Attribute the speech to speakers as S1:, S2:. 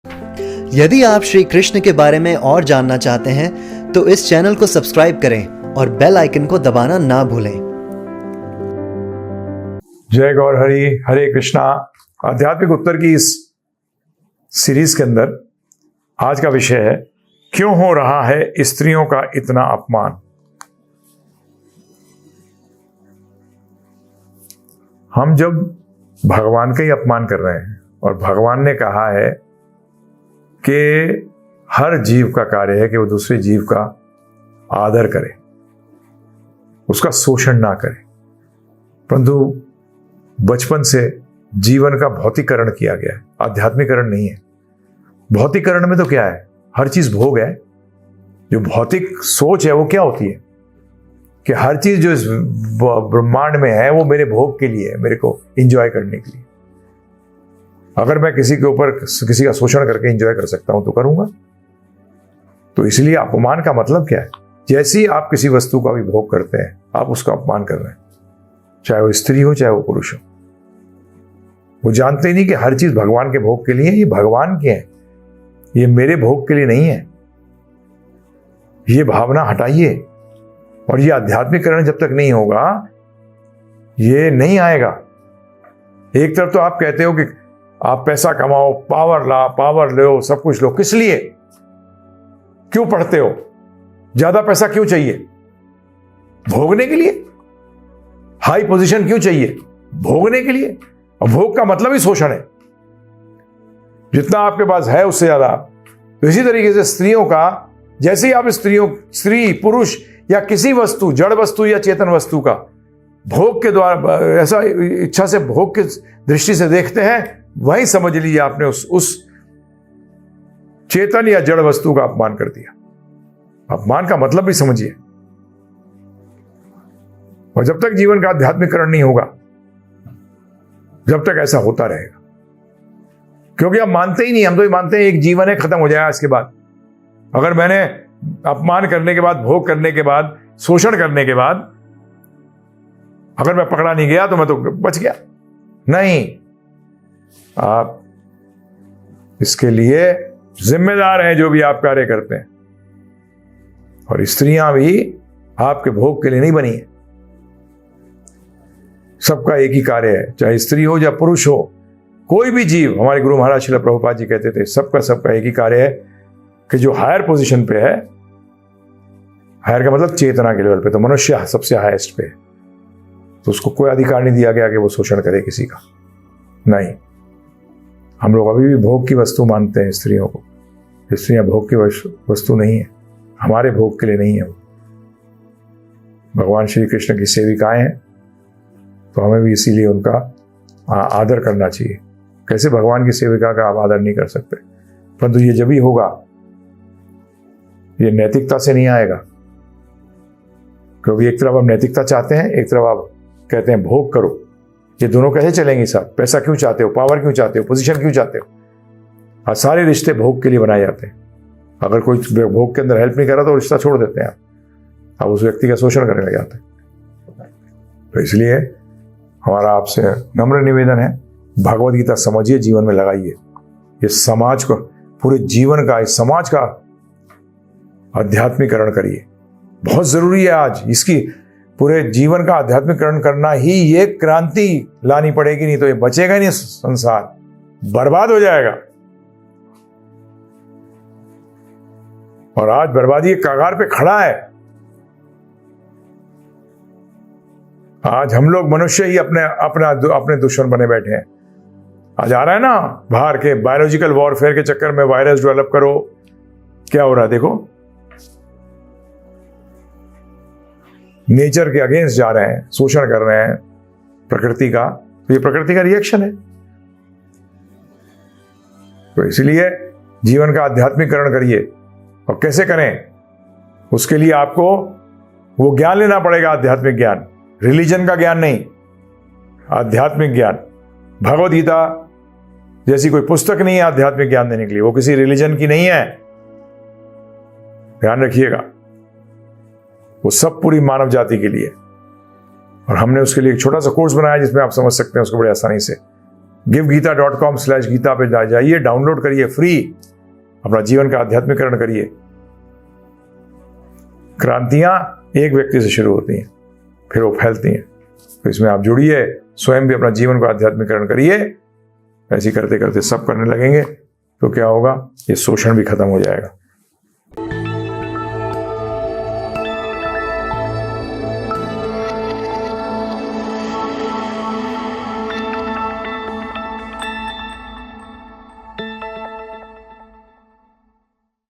S1: यदि आप श्री कृष्ण के बारे में और जानना चाहते हैं तो इस चैनल को सब्सक्राइब करें और बेल आइकन को दबाना ना भूलें।
S2: जय गौर हरि, हरे कृष्णा। आध्यात्मिक उत्तर की इस सीरीज के अंदर आज का विषय है, क्यों हो रहा है स्त्रियों का इतना अपमान। हम जब भगवान का ही अपमान कर रहे हैं, और भगवान ने कहा है कि हर जीव का कार्य है कि वो दूसरे जीव का आदर करे, उसका शोषण ना करे, परंतु बचपन से जीवन का भौतिकरण किया गया है, आध्यात्मिकरण नहीं है। भौतिकरण में तो क्या है, हर चीज भोग है। जो भौतिक सोच है वो क्या होती है कि हर चीज जो इस ब्रह्मांड में है वो मेरे भोग के लिए है, मेरे को एंजॉय करने के लिए। अगर मैं किसी के ऊपर किसी का शोषण करके एंजॉय कर सकता हूं तो करूंगा। तो इसलिए अपमान का मतलब क्या है, जैसे ही आप किसी वस्तु का भी भोग करते हैं आप उसका अपमान कर रहे हैं, चाहे वो स्त्री हो चाहे वो पुरुष हो। वो जानते ही नहीं कि हर चीज भगवान के भोग के लिए है, ये भगवान के हैं, ये मेरे भोग के लिए नहीं है। ये भावना हटाइए, और ये आध्यात्मिकरण जब तक नहीं होगा ये नहीं आएगा। एक तरफ तो आप कहते हो कि आप पैसा कमाओ, पावर लो, सब कुछ लो, किस लिए, क्यों पढ़ते हो, ज्यादा पैसा क्यों चाहिए, भोगने के लिए। हाई पोजीशन क्यों चाहिए, भोगने के लिए। और भोग का मतलब ही शोषण है, जितना आपके पास है उससे ज्यादा। तो इसी तरीके से स्त्रियों का, जैसे ही आप स्त्री पुरुष या किसी वस्तु, जड़ वस्तु या चेतन वस्तु का भोग के द्वारा, ऐसा इच्छा से भोग की दृष्टि से देखते हैं, वही समझ लीजिए आपने उस चेतन या जड़ वस्तु का अपमान कर दिया। अपमान का मतलब भी समझिए। और जब तक जीवन का आध्यात्मिकरण नहीं होगा, जब तक ऐसा होता रहेगा, क्योंकि हम मानते ही नहीं, हम तो ये मानते हैं एक जीवन है, खत्म हो जाएगा इसके बाद। अगर मैंने अपमान करने के बाद, भोग करने के बाद, शोषण करने के बाद अगर मैं पकड़ा नहीं गया तो मैं तो बच गया। नहीं, आप इसके लिए जिम्मेदार हैं, जो भी आप कार्य करते हैं। और स्त्रियां भी आपके भोग के लिए नहीं बनी है। सबका एक ही कार्य है, चाहे स्त्री हो या पुरुष हो, कोई भी जीव। हमारे गुरु महाराज श्रील प्रभुपाद जी कहते थे, सबका एक ही कार्य है कि जो हायर पोजीशन पे है, हायर का मतलब चेतना के लेवल पे, तो मनुष्य सबसे हाईएस्ट पे है, तो उसको कोई अधिकार नहीं दिया गया कि वो शोषण करे किसी का। नहीं, हम लोग अभी भी भोग की वस्तु मानते हैं स्त्रियों को। स्त्रियां भोग की वस्तु नहीं है, हमारे भोग के लिए नहीं है। भगवान श्री कृष्ण की सेविकाएं हैं, तो हमें भी इसीलिए उनका आदर करना चाहिए। कैसे भगवान की सेविका का आप आदर नहीं कर सकते, परंतु ये जब ही होगा, ये नैतिकता से नहीं आएगा। क्योंकि एक तरफ आप नैतिकता चाहते हैं, एक तरफ आप कहते हैं भोग करो। ये दोनों कैसे चलेंगे साथ? पैसा क्यों चाहते हो, पावर क्यों चाहते हो, पोजीशन क्यों चाहते हो? और सारे रिश्ते भोग के लिए बनाए जाते हैं। अगर कोई भोग के अंदर हेल्प नहीं कर रहा तो रिश्ता छोड़ देते हैं आप उस व्यक्ति का शोषण करने लग जाते हैं। तो इसलिए हमारा आपसे नम्र निवेदन है, भगवद गीता समझिए, जीवन में लगाइए। ये समाज को, पूरे जीवन का, इस समाज का आध्यात्मिकरण करिए। बहुत जरूरी है आज। इसकी पूरे जीवन का आध्यात्मिकरण करना ही ये क्रांति लानी पड़ेगी, नहीं तो ये बचेगा ही नहीं, संसार बर्बाद हो जाएगा। और आज बर्बादी के कगार पे खड़ा है। आज हम लोग मनुष्य ही अपने दुश्मन बने बैठे हैं। आज आ रहा है ना बाहर के बायोलॉजिकल वॉरफेयर के चक्कर में, वायरस डेवलप करो, क्या हो रहा है देखो। नेचर के अगेंस्ट जा रहे हैं, शोषण कर रहे हैं प्रकृति का। तो ये प्रकृति का रिएक्शन है। तो इसलिए जीवन का आध्यात्मिकरण करिए। और कैसे करें, उसके लिए आपको वो ज्ञान लेना पड़ेगा, आध्यात्मिक ज्ञान, रिलीजन का ज्ञान नहीं, आध्यात्मिक ज्ञान। भगवद गीता जैसी कोई पुस्तक नहीं है आध्यात्मिक ज्ञान देने के लिए, वो किसी रिलीजन की नहीं है, ध्यान रखिएगा। वो सब पूरी मानव जाति के लिए। और हमने उसके लिए एक छोटा सा कोर्स बनाया जिसमें आप समझ सकते हैं उसको बड़ी आसानी से। givegita.com/गीता पे जाइए, डाउनलोड करिए फ्री, अपना जीवन का आध्यात्मिकरण करिए। क्रांतियां एक व्यक्ति से शुरू होती हैं, फिर वो फैलती हैं। तो इसमें आप जुड़िए, स्वयं भी अपना जीवन को आध्यात्मिकरण करिए। ऐसे करते करते सब करने लगेंगे तो क्या होगा, ये शोषण भी खत्म हो जाएगा।